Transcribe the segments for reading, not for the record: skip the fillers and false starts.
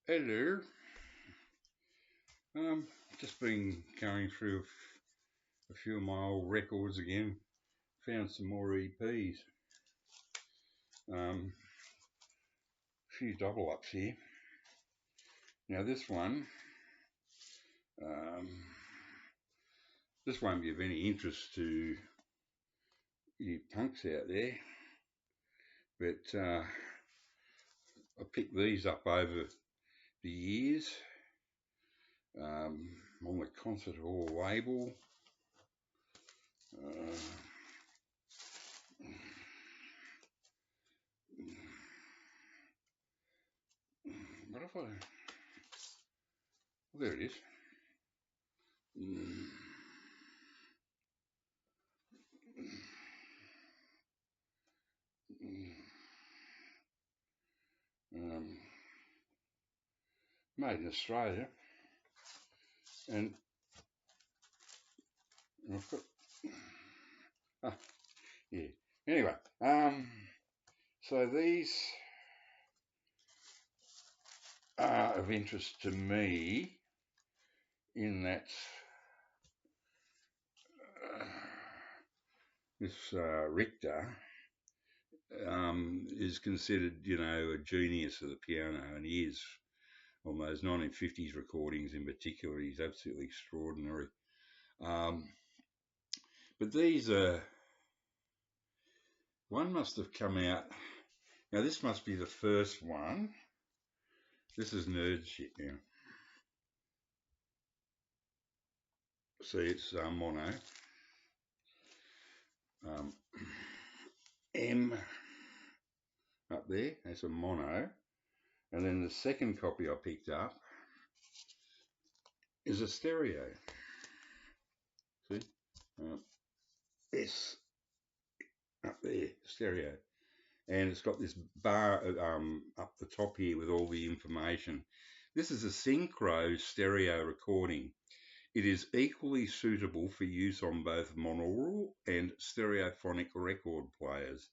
Hello. Just been going through a few of my old records again. Found some more EPs. A few double ups here. Now um, this won't be of any interest to you punks out there, but I picked these up over the years on the Concert Hall label. Uh, what if I? Well, there it is. Mm, um, Made in Australia, and I've got. Ah, yeah. Anyway, so these are of interest to me in that uh, this Richter is considered, a genius of the piano, and he is on those 1950s recordings in particular. He's absolutely extraordinary. Um, but these are one must have come out. Now this must be the first one. This is nerd shit now. See, it's mono. Um, M up there, that's a mono. And then the second copy I picked up is a stereo. See? S up there, stereo. And it's got this bar up the top here with all the information. This is a Synchro stereo recording. It is equally suitable for use on both monaural and stereophonic record players.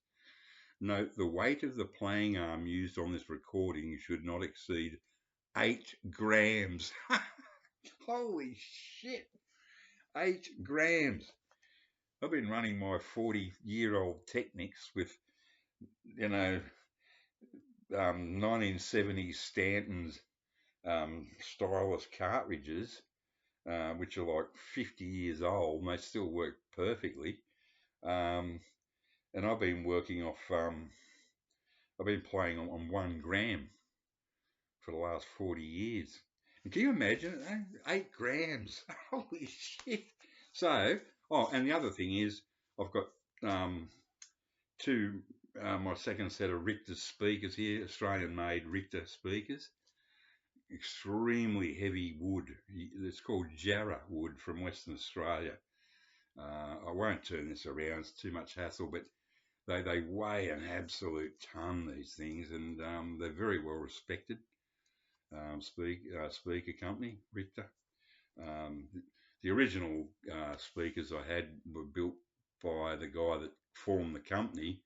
Note the weight of the playing arm used on this recording should not exceed 8 grams. Holy shit! 8 grams. I've been running my 40-year-old Technics with, 1970s Stanton's stylus cartridges, which are like 50 years old, and they still work perfectly. And I've been working off, I've been playing on 1 gram for the last 40 years. And can you imagine it? 8 grams. Holy shit. So, and the other thing is, I've got two, my second set of Richter speakers here, Australian-made Richter speakers. Extremely heavy wood. It's called Jarrah wood from Western Australia. I won't turn this around, it's too much hassle, but they weigh an absolute ton, these things, and they're very well respected. Speaker company, Richter. Um, the original speakers I had were built by the guy that formed the company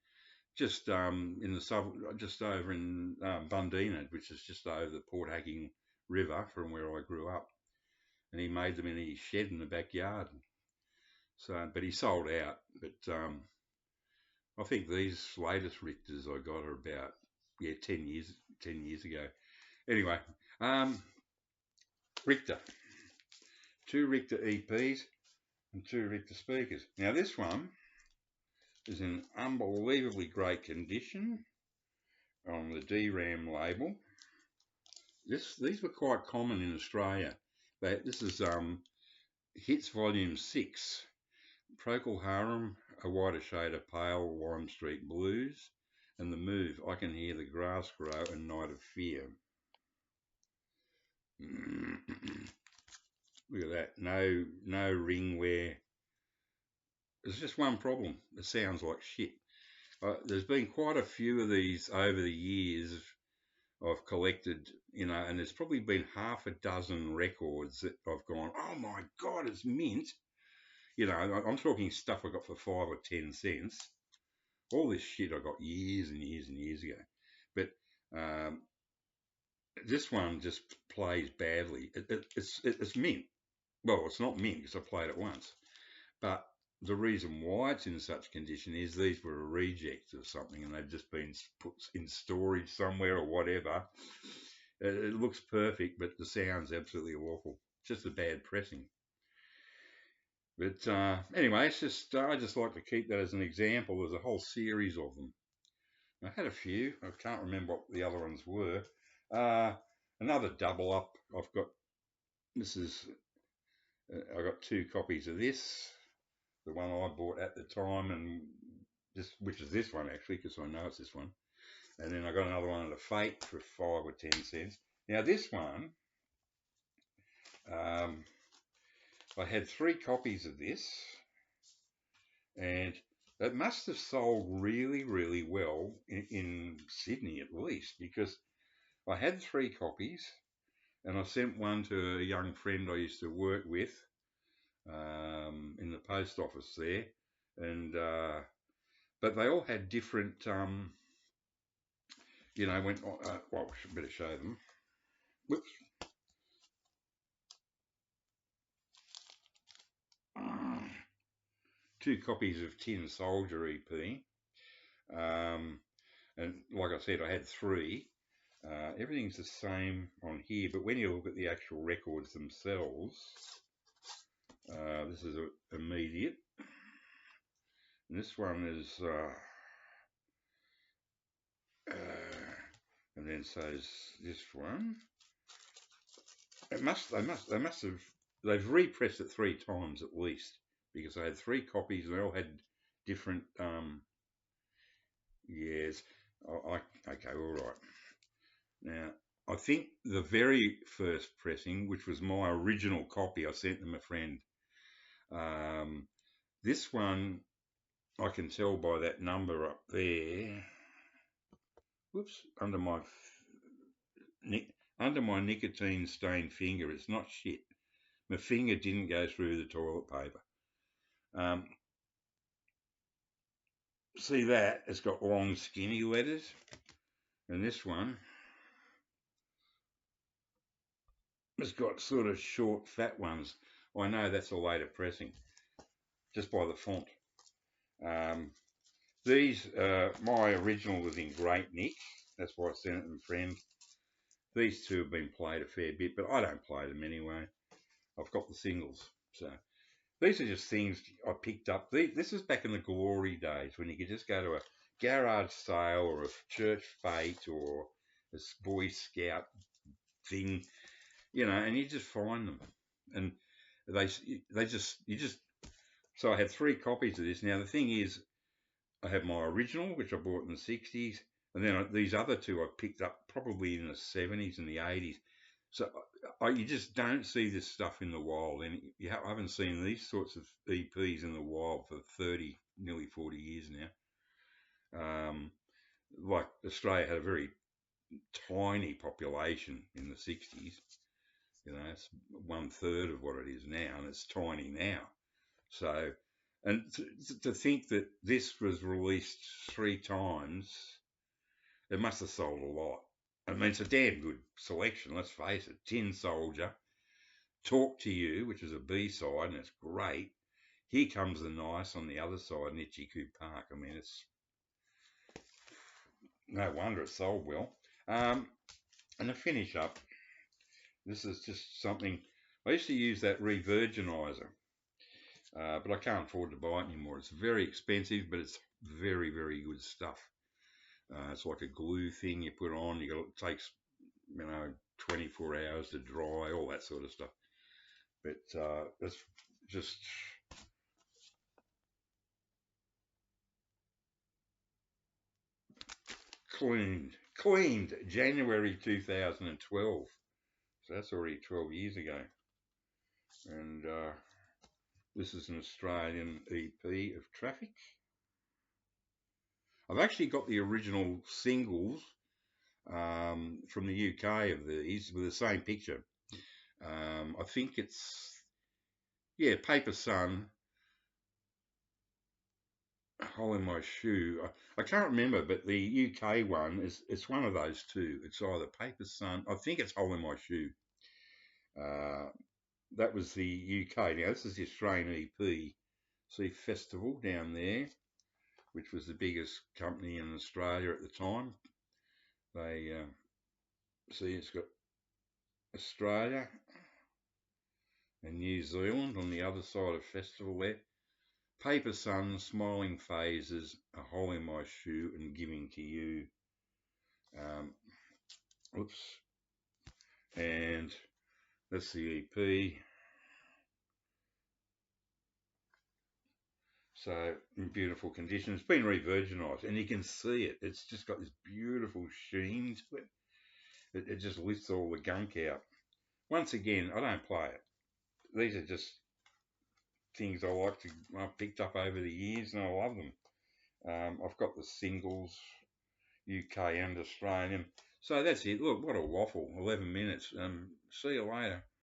just in the just over in Bundina, which is just over the Port Hacking River from where I grew up, and he made them in his shed in the backyard. So, but he sold out. But I think these latest Richters I got are about 10 years ago. Anyway, Richter, 2 Richter EPs and 2 Richter speakers. Now this one is in unbelievably great condition on the DRAM label. These were quite common in Australia. This is Hits Volume 6, Procol Harum, A Whiter Shade of Pale, Lime Street Blues, and The Move, I Can Hear the Grass Grow, and Night of Fear. Look at that, no ring wear. There's just one problem, it sounds like shit. There's been quite a few of these over the years I've collected, and there's probably been half a dozen records that I've gone, oh my God, it's mint. I'm talking stuff I got for 5 or 10 cents. All this shit I got years and years and years ago. But This one just plays badly. It's mint. Well, it's not mint because I played it once. But the reason why it's in such condition is these were a reject of something and they've just been put in storage somewhere or whatever. It looks perfect, but the sound's absolutely awful. Just a bad pressing. But anyway, it's just I just like to keep that as an example. There's a whole series of them. I had a few. I can't remember what the other ones were. Uh, Another double up. I've got this is I got two copies of this. The one I bought at the time, and this, which is this one actually, because I know it's this one. And then I got another one at a Fate for 5 or 10 cents. Now this one, um, I had 3 copies of this, and it must have sold really, really well in Sydney at least, because I had 3 copies, and I sent one to a young friend I used to work with in the post office there, and but they all had different, went. Well, I should better show them. Whoops. 2 copies of Tin Soldier EP, um, and like I said, I had 3. Everything's the same on here, but when you look at the actual records themselves, this is immediate. And this one is, and then so is this one. They must have, they've repressed it 3 times at least, because I had 3 copies and they all had different, yes. Okay, all right. Now, I think the very first pressing, which was my original copy, I sent them a friend. This one, I can tell by that number up there. Whoops, under my nicotine stained finger. It's not shit. My finger didn't go through the toilet paper. See that? It's got long, skinny letters. And this one has got sort of short, fat ones. I know that's a later pressing, just by the font. These, my original was in great nick. That's why I sent it to a friend. These two have been played a fair bit, but I don't play them anyway. I've got the singles. So these are just things I picked up. This is back in the glory days when you could just go to a garage sale or a church fete or a Boy Scout thing, and you just find them. And they just, you just, so I had 3 copies of this. Now, the thing is, I have my original, which I bought in the 60s, and then these other 2 I picked up probably in the 70s and the 80s. So you just don't see this stuff in the wild, and I haven't seen these sorts of EPs in the wild for 30, nearly 40 years now. Like Australia had a very tiny population in the 60s. It's 1/3 of what it is now, and it's tiny now. So, and to think that this was released 3 times, it must have sold a lot. I mean, it's a damn good selection, let's face it. Tin Soldier, Talk to You, which is a B-side, and it's great. Here Comes the Nice on the other side, in Itchy Park. I mean, it's no wonder it sold well. And to finish up, this is just something, I used to use that Revirginizer, but I can't afford to buy it anymore. It's very expensive, but it's very, very good stuff. It's like a glue thing you put on. It takes 24 hours to dry, all that sort of stuff. But it's just cleaned January 2012. So that's already 12 years ago. And this is an Australian EP of Traffic. I've actually got the original singles from the UK of these with the same picture. I think it's, Paper Sun. Hole in My Shoe. I can't remember, but the UK one is it's one of those two. It's either Paper Sun. I think it's Hole in My Shoe. Uh, that was the UK. Now this is the Australian EP. See Festival down there, which was the biggest company in Australia at the time. They see it's got Australia and New Zealand on the other side of Festival there. Paper Sun, Smiling Phases, A Hole in My Shoe, and Giving to You. Um, oops. And that's the EP. So in beautiful condition. It's been re-virginised, and you can see it. It's just got this beautiful sheen to it. It just lifts all the gunk out. Once again, I don't play it. These are just things I've picked up over the years, and I love them. I've got the singles, UK and Australian. So that's it. Look, what a waffle. 11 minutes. See you later.